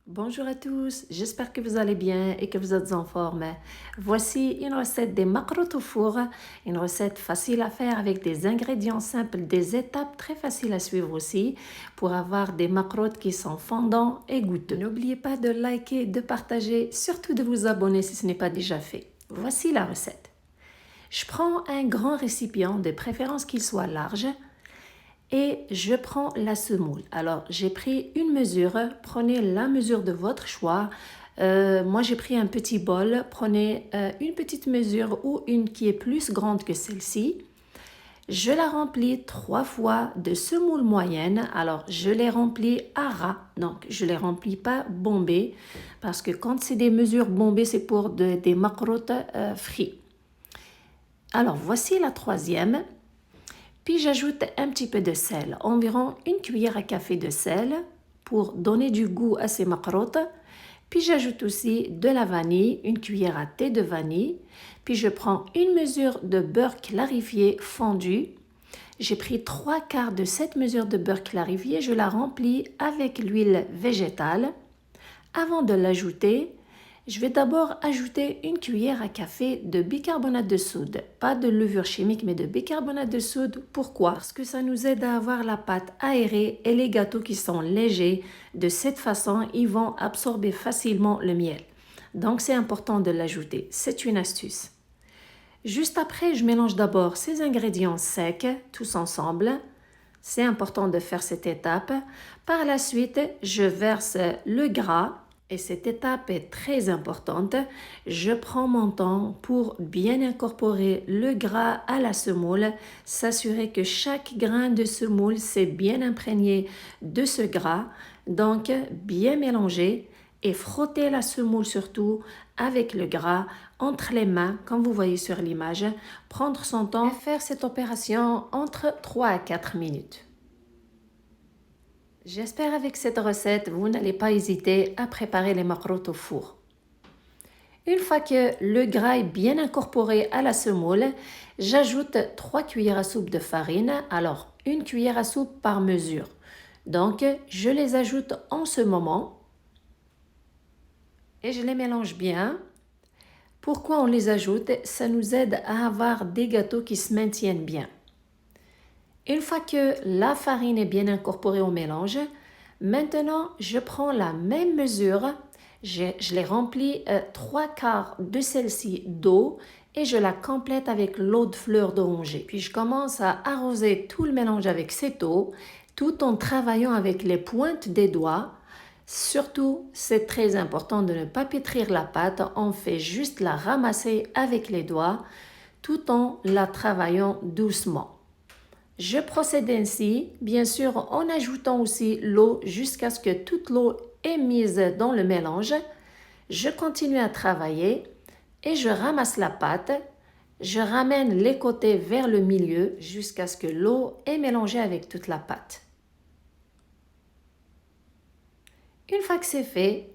Bonjour à tous, j'espère que vous allez bien et que vous êtes en forme. Voici une recette des macarottes au four, une recette facile à faire avec des ingrédients simples, des étapes très faciles à suivre aussi pour avoir des macarottes qui sont fondants et goûteux. N'oubliez pas de liker, de partager, surtout de vous abonner si ce n'est pas déjà fait. Voici la recette. Je prends un grand récipient, de préférence qu'il soit large, et je prends la semoule. Alors, j'ai pris une mesure, prenez la mesure de votre choix. Moi, j'ai pris un petit bol, prenez une petite mesure ou une qui est plus grande que celle-ci. Je la remplis 3 fois de semoule moyenne. Alors, je les remplis à ras, donc je les remplis pas bombées, parce que quand c'est des mesures bombées, c'est pour des macarottes frites. Alors, voici la troisième. Puis j'ajoute un petit peu de sel, environ une cuillère à café de sel pour donner du goût à ces macarottes. Puis j'ajoute aussi de la vanille, une cuillère à thé de vanille. Puis je prends une mesure de beurre clarifié fondu. J'ai pris 3/4 de cette mesure de beurre clarifié, je la remplis avec l'huile végétale. Avant de l'ajouter, je vais d'abord ajouter une cuillère à café de bicarbonate de soude. Pas de levure chimique, mais de bicarbonate de soude. Pourquoi? Parce que ça nous aide à avoir la pâte aérée et les gâteaux qui sont légers. De cette façon, ils vont absorber facilement le miel. Donc, c'est important de l'ajouter. C'est une astuce. Juste après, je mélange d'abord ces ingrédients secs, tous ensemble. C'est important de faire cette étape. Par la suite, je verse le gras. Et cette étape est très importante. Je prends mon temps pour bien incorporer le gras à la semoule, s'assurer que chaque grain de semoule s'est bien imprégné de ce gras. Donc, bien mélanger et frotter la semoule surtout avec le gras entre les mains, comme vous voyez sur l'image. Prendre son temps et faire cette opération entre 3 à 4 minutes. J'espère avec cette recette, vous n'allez pas hésiter à préparer les macarottes au four. Une fois que le gras est bien incorporé à la semoule, j'ajoute 3 cuillères à soupe de farine, alors une cuillère à soupe par mesure. Donc, je les ajoute en ce moment et je les mélange bien. Pourquoi on les ajoute? Ça nous aide à avoir des gâteaux qui se maintiennent bien. Une fois que la farine est bien incorporée au mélange, maintenant je prends la même mesure, je les remplis 3/4 de celle-ci d'eau et je la complète avec l'eau de fleur d'oranger. Puis je commence à arroser tout le mélange avec cette eau tout en travaillant avec les pointes des doigts. Surtout, c'est très important de ne pas pétrir la pâte, on fait juste la ramasser avec les doigts tout en la travaillant doucement. Je procède ainsi, bien sûr en ajoutant aussi l'eau jusqu'à ce que toute l'eau est mise dans le mélange. Je continue à travailler et je ramasse la pâte. Je ramène les côtés vers le milieu jusqu'à ce que l'eau est mélangée avec toute la pâte. Une fois que c'est fait,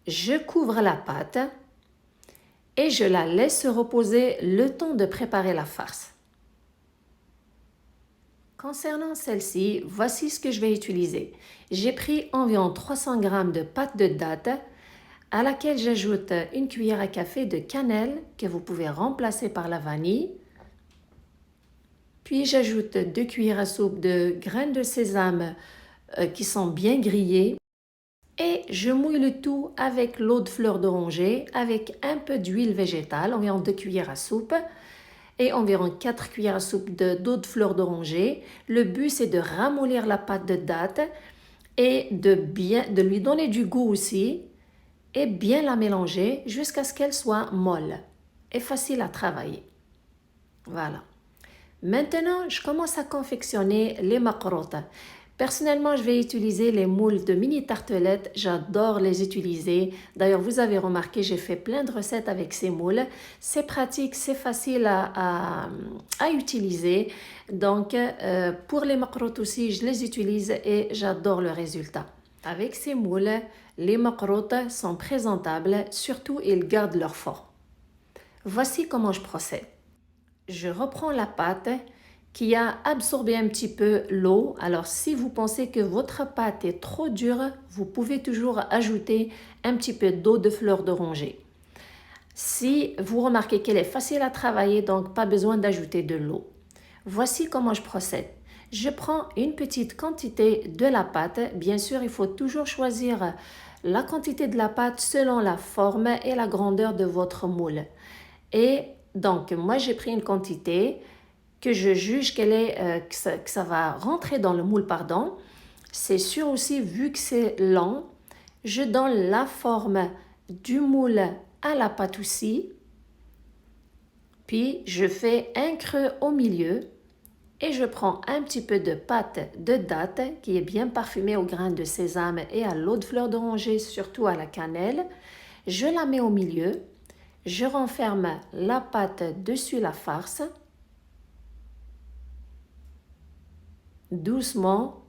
je couvre la pâte et je la laisse reposer le temps de préparer la farce. Concernant celle-ci, voici ce que je vais utiliser. J'ai pris environ 300 g de pâte de date à laquelle j'ajoute une cuillère à café de cannelle que vous pouvez remplacer par la vanille. Puis j'ajoute 2 cuillères à soupe de graines de sésame qui sont bien grillées. Et je mouille le tout avec l'eau de fleur d'oranger avec un peu d'huile végétale, environ 2 cuillères à soupe. Et environ 4 cuillères à soupe d'eau de fleur d'oranger. Le but, c'est de ramollir la pâte de date et de lui donner du goût aussi et bien la mélanger jusqu'à ce qu'elle soit molle et facile à travailler. Voilà. Maintenant, je commence à confectionner les macarottes. Personnellement, je vais utiliser les moules de mini tartelettes. J'adore les utiliser. D'ailleurs, vous avez remarqué, j'ai fait plein de recettes avec ces moules. C'est pratique, c'est facile à utiliser. Donc, pour les macarottes aussi, je les utilise et j'adore le résultat. Avec ces moules, les macarottes sont présentables, surtout ils gardent leur forme. Voici comment je procède. Je reprends la pâte qui a absorbé un petit peu l'eau. Alors si vous pensez que votre pâte est trop dure, vous pouvez toujours ajouter un petit peu d'eau de fleur d'oranger. Si vous remarquez qu'elle est facile à travailler, donc pas besoin d'ajouter de l'eau. Voici comment je procède. Je prends une petite quantité de la pâte. Bien sûr, il faut toujours choisir la quantité de la pâte selon la forme et la grandeur de votre moule. Et donc, moi, j'ai pris une quantité que je juge que ça va rentrer dans le moule, pardon. C'est sûr aussi, vu que c'est lent, je donne la forme du moule à la pâte aussi. Puis, je fais un creux au milieu. Et je prends un petit peu de pâte de date qui est bien parfumée au grain de sésame et à l'eau de fleur d'oranger, surtout à la cannelle. Je la mets au milieu. Je renferme la pâte dessus la farce. Doucement.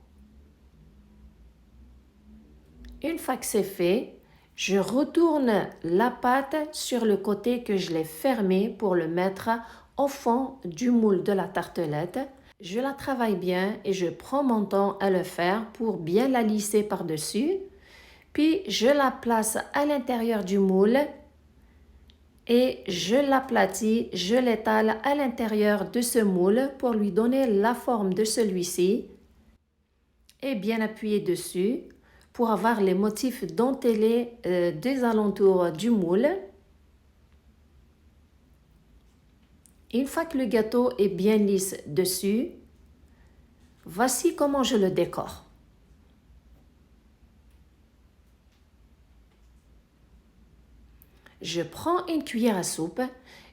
Une fois que c'est fait, je retourne la pâte sur le côté que je l'ai fermé pour le mettre au fond du moule de la tartelette. Je la travaille bien et je prends mon temps à le faire pour bien la lisser par-dessus. Puis je la place à l'intérieur du moule et je l'aplatis, je l'étale à l'intérieur de ce moule pour lui donner la forme de celui-ci et bien appuyer dessus pour avoir les motifs dentelés des alentours du moule. Une fois que le gâteau est bien lisse dessus, voici comment je le décore. Je prends une cuillère à soupe,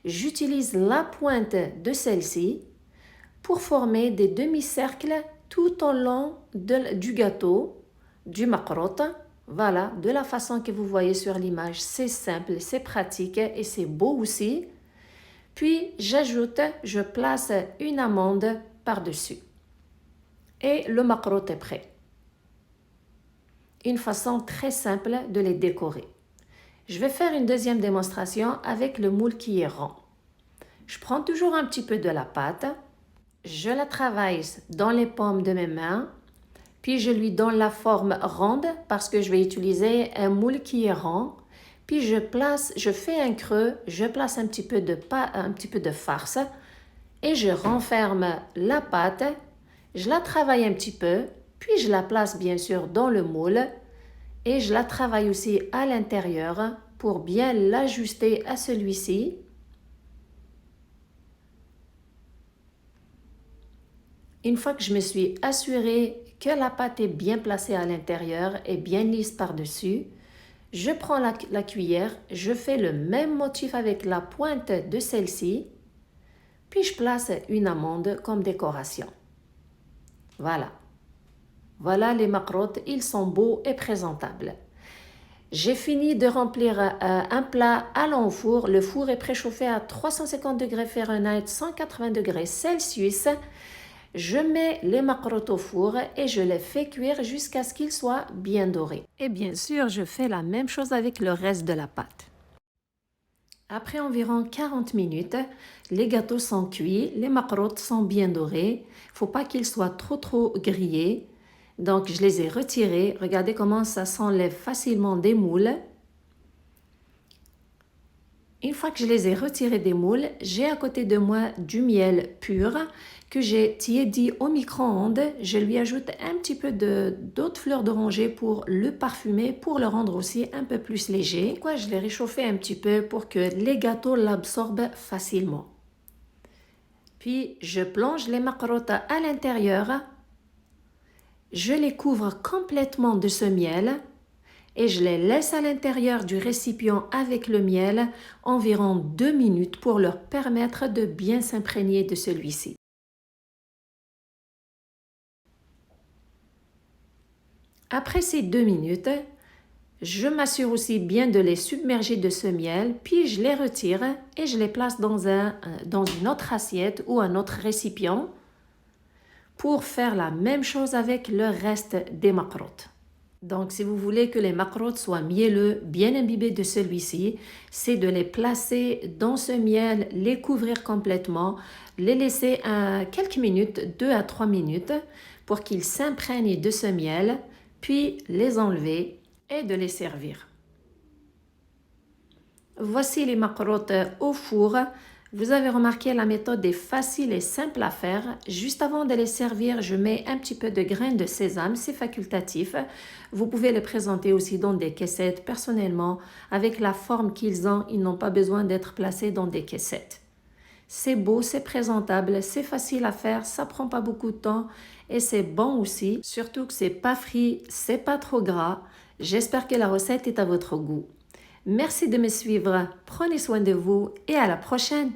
j'utilise la pointe de celle-ci pour former des demi-cercles tout au long du gâteau, du macarotte. Voilà, de la façon que vous voyez sur l'image, c'est simple, c'est pratique et c'est beau aussi. Puis je place une amande par-dessus. Et le macarotte est prêt. Une façon très simple de les décorer. Je vais faire une deuxième démonstration avec le moule qui est rond. Je prends toujours un petit peu de la pâte, je la travaille dans les paumes de mes mains, puis je lui donne la forme ronde parce que je vais utiliser un moule qui est rond. Puis je fais un creux, je place un petit peu de farce et je renferme la pâte. Je la travaille un petit peu, puis je la place bien sûr dans le moule et je la travaille aussi à l'intérieur pour bien l'ajuster à celui-ci. Une fois que je me suis assurée que la pâte est bien placée à l'intérieur et bien lisse par-dessus, je prends la cuillère, je fais le même motif avec la pointe de celle-ci, puis je place une amande comme décoration. Voilà. Voilà les macarottes, ils sont beaux et présentables. J'ai fini de remplir un plat à l'enfour. Le four est préchauffé à 350 degrés Fahrenheit, 180 degrés Celsius. Je mets les macarottes au four et je les fais cuire jusqu'à ce qu'ils soient bien dorés. Et bien sûr, je fais la même chose avec le reste de la pâte. Après environ 40 minutes, les gâteaux sont cuits, les macarottes sont bien dorés. Il ne faut pas qu'ils soient trop grillés. Donc, je les ai retirés. Regardez comment ça s'enlève facilement des moules. Une fois que je les ai retirés des moules, j'ai à côté de moi du miel pur que j'ai tiédi au micro-ondes. Je lui ajoute un petit peu d'eau de fleur d'oranger pour le parfumer, pour le rendre aussi un peu plus léger. Pourquoi je l'ai réchauffé un petit peu pour que les gâteaux l'absorbent facilement. Puis, je plonge les macarottes à l'intérieur. Je les couvre complètement de ce miel et je les laisse à l'intérieur du récipient avec le miel environ 2 minutes pour leur permettre de bien s'imprégner de celui-ci. Après ces 2 minutes, je m'assure aussi bien de les submerger de ce miel, puis je les retire et je les place dans une autre assiette ou un autre récipient pour faire la même chose avec le reste des macarottes. Donc, si vous voulez que les macrottes soient mielleux, bien imbibés de celui-ci, c'est de les placer dans ce miel, les couvrir complètement, les laisser quelques minutes, 2 à 3 minutes, pour qu'ils s'imprègnent de ce miel, puis les enlever et de les servir. Voici les macrottes au four. Vous avez remarqué, la méthode est facile et simple à faire. Juste avant de les servir, je mets un petit peu de graines de sésame, c'est facultatif. Vous pouvez les présenter aussi dans des caissettes. Personnellement, avec la forme qu'ils ont, ils n'ont pas besoin d'être placés dans des caissettes. C'est beau, c'est présentable, c'est facile à faire, ça prend pas beaucoup de temps et c'est bon aussi. Surtout que c'est pas frit, c'est pas trop gras. J'espère que la recette est à votre goût. Merci de me suivre, prenez soin de vous et à la prochaine!